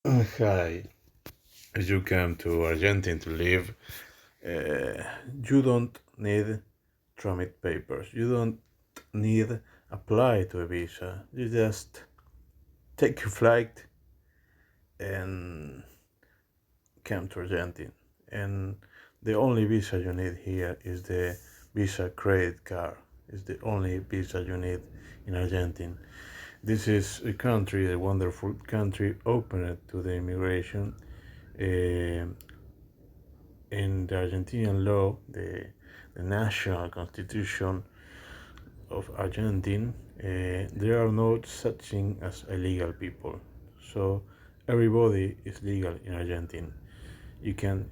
Hi, as you come to Argentina to live, you don't need tramit papers. You don't need apply to a visa. You just take your flight and come to Argentina. And the only visa you need here is the Visa credit card. It's the only visa you need in Argentina. This is a country, a wonderful country, opened to the immigration. Uh, in the Argentinian law, the national constitution of Argentina, there are no such thing as illegal people. So everybody is legal in Argentina. You can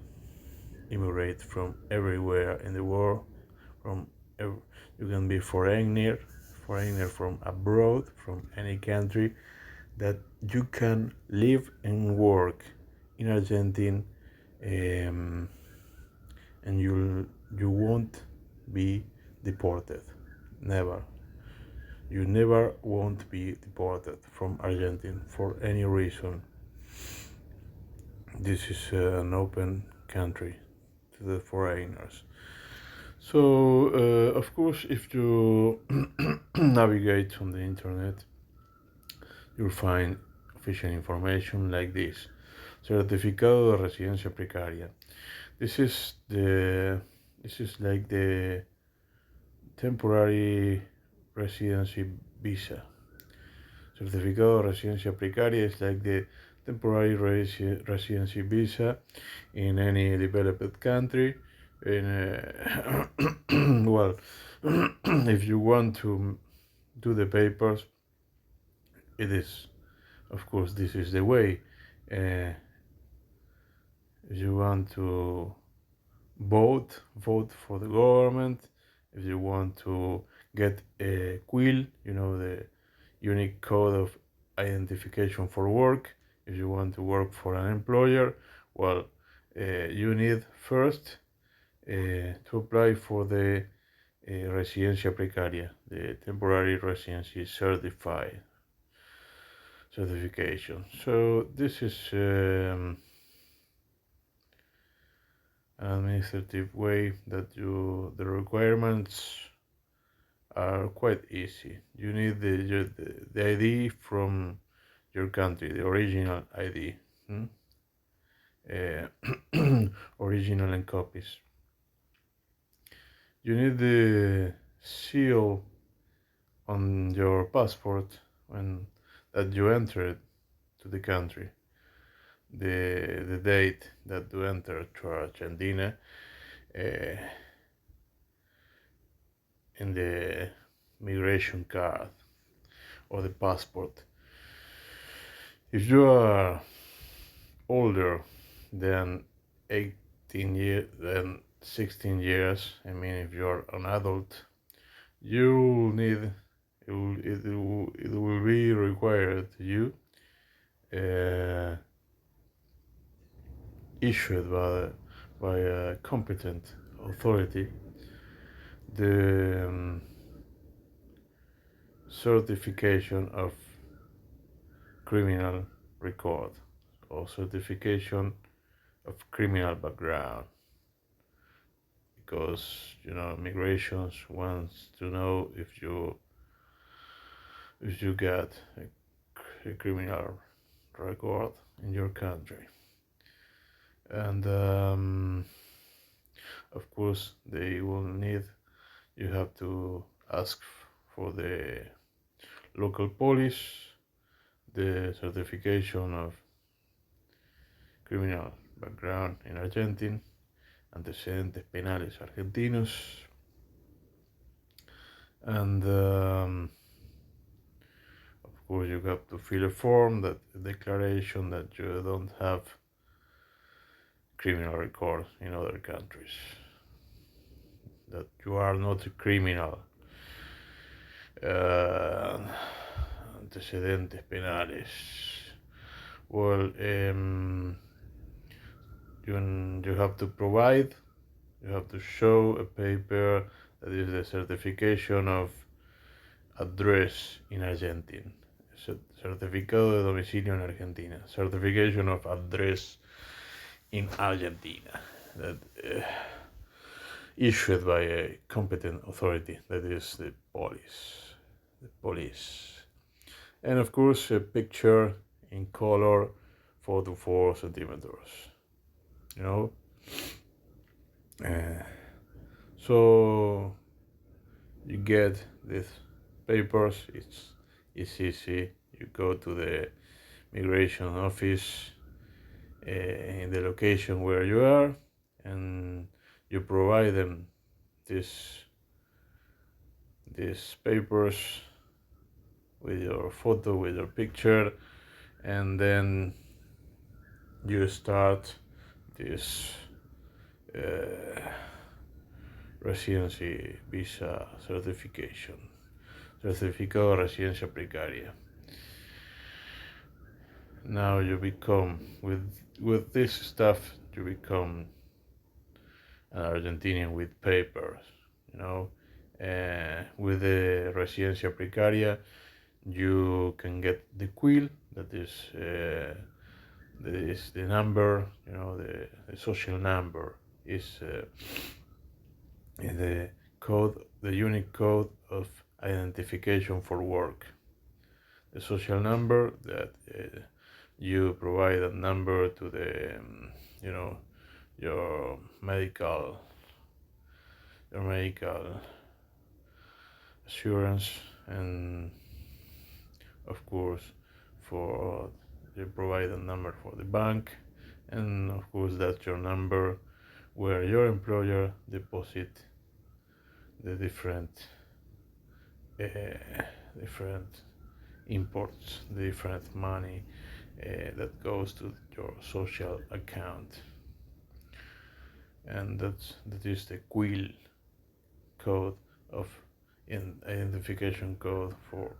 immigrate from everywhere in the world. From you can be foreigner from abroad, from any country that you can live and work in Argentina. Um, and you won't be deported. Never. You never won't be deported from Argentina for any reason. This is an open country to the foreigners. So, of course, if you navigate on the internet, you'll find official information like this. Certificado de residencia precaria. This is the this is like the temporary residency visa. Certificado de residencia precaria is like the temporary residency visa in any developed country. In well, if you want to do the papers, it is, of course, this is the way. If you want to vote for the government. If you want to get a quill, the unique code of identification for work. If you want to work for an employer, well, you need first to apply for the residencia precaria, the temporary residency certification. So this is an administrative way that the requirements are quite easy. You need the ID from your country, the original ID, uh, original and copies. You need the seal on your passport when that you entered to the country, the date that you entered to Argentina, uh, in the migration card or the passport. If you are older than 18 years, than 16 years, I mean, if you're an adult, you need it will be required to you, uh, issued by a competent authority, the certification of criminal record or certification of criminal background, because migrations wants to know if you got a criminal record in your country. And of course they will need, you have to ask for the local police the certification of criminal background in Argentina, antecedentes penales argentinos, and of course you have to fill a form, that a declaration that you don't have criminal record in other countries, that you are not a criminal. Antecedentes penales. Well, you have to provide, you have to show a paper that is the certification of address in Argentina, certificado de domicilio en Argentina, certification of address in Argentina, that issued by a competent authority, that is the police. And of course, a picture in color, 4 to 4 centimeters. You know, so you get these papers. It's easy. You go to the immigration office in the location where you are, and you provide them these papers with your photo, with your picture, and then you start this residency visa certification, certificado de residencia precaria. Now you become, with this stuff, you become an Argentinian with papers, you know. With the residencia precaria, you can get the quill, that is the number, you know, the social number is the code, the unique code of identification for work. The social number that you provide a number to the, you know, your medical assurance, and of course you provide a number for the bank, and of course that's your number where your employer deposit the different imports, the different money that goes to your social account, and that is the quill code of identification code for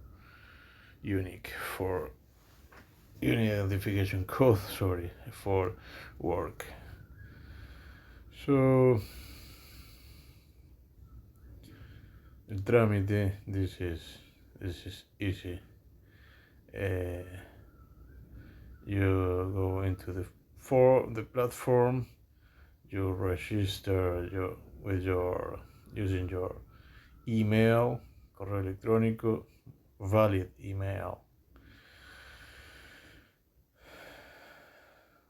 unique identification code, sorry, for work. So the trámite, this is easy. You go into the platform, you register using your email, correo electrónico, valid email,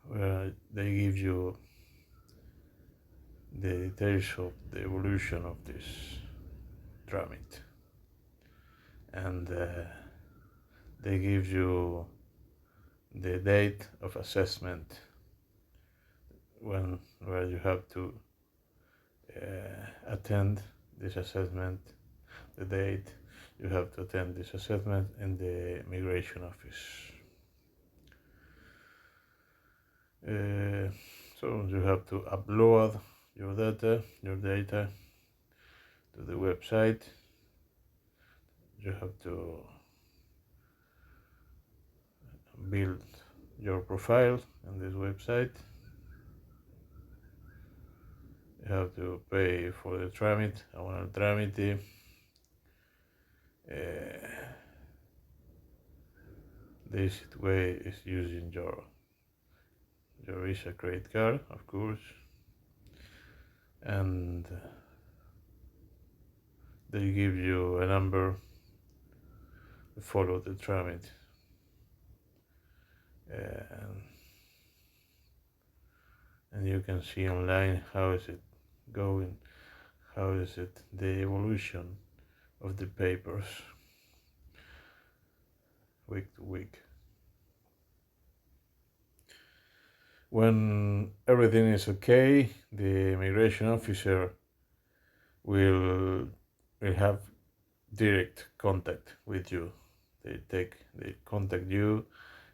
where they give you the details of the evolution of this trámite, and they give you the date of assessment where you have to attend this assessment, the date you have to attend this assessment in the immigration office. So you have to upload your data to the website. You have to build your profile on this website. You have to pay for the trámite, el trámite. This way is using your Visa credit card, of course, and they give you a number to follow the trámite. And you can see online how is it going, how is it the evolution of the papers week to week. When everything is okay, the immigration officer will have direct contact with you. They contact you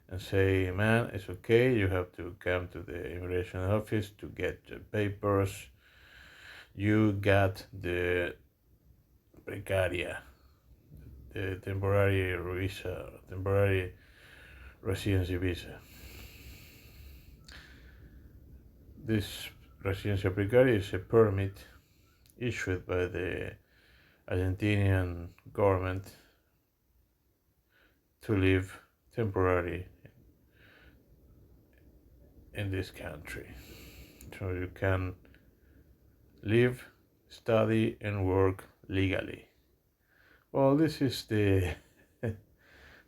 and say, man, it's okay, you have to come to the immigration office to get the papers. You got the precaria, the temporary residency visa. This residencia precaria is a permit issued by the Argentinian government to live temporarily in this country. So you can live, study, and work legally. Well, this is the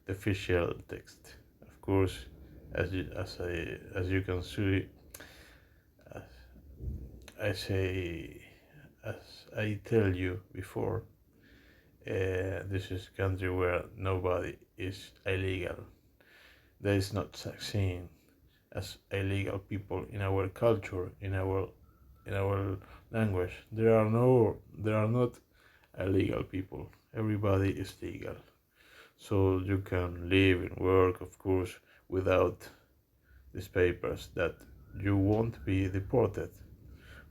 official text. Of course, as you can see, as I say, as I tell you before, this is a country where nobody is illegal. There is not such thing as illegal people in our culture, in our language. There are not illegal people. Everybody is legal. So you can live and work, of course, without these papers, that you won't be deported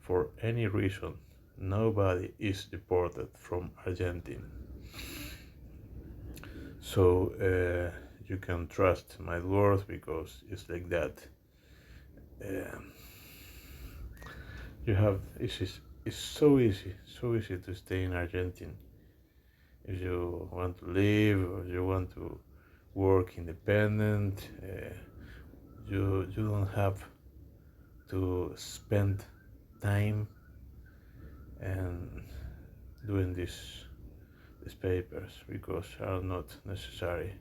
for any reason. Nobody is deported from Argentina. So you can trust my words, because it's like that. You have it's so easy to stay in Argentina. If you want to live, or you want to work independent, you don't have to spend time and doing these papers, because are not necessary.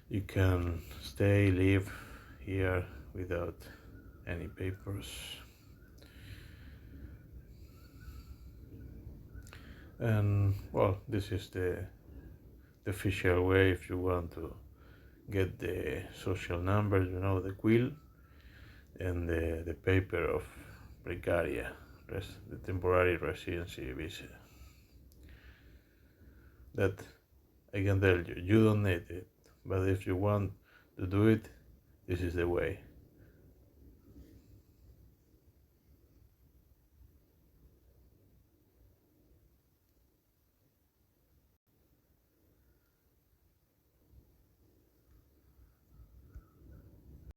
You can stay, live here without any papers. And well, this is the official way. If you want to get the social number, the quill, and the paper of precaria, the temporary residency visa. That I can tell you, you don't need it, but if you want to do it, this is the way.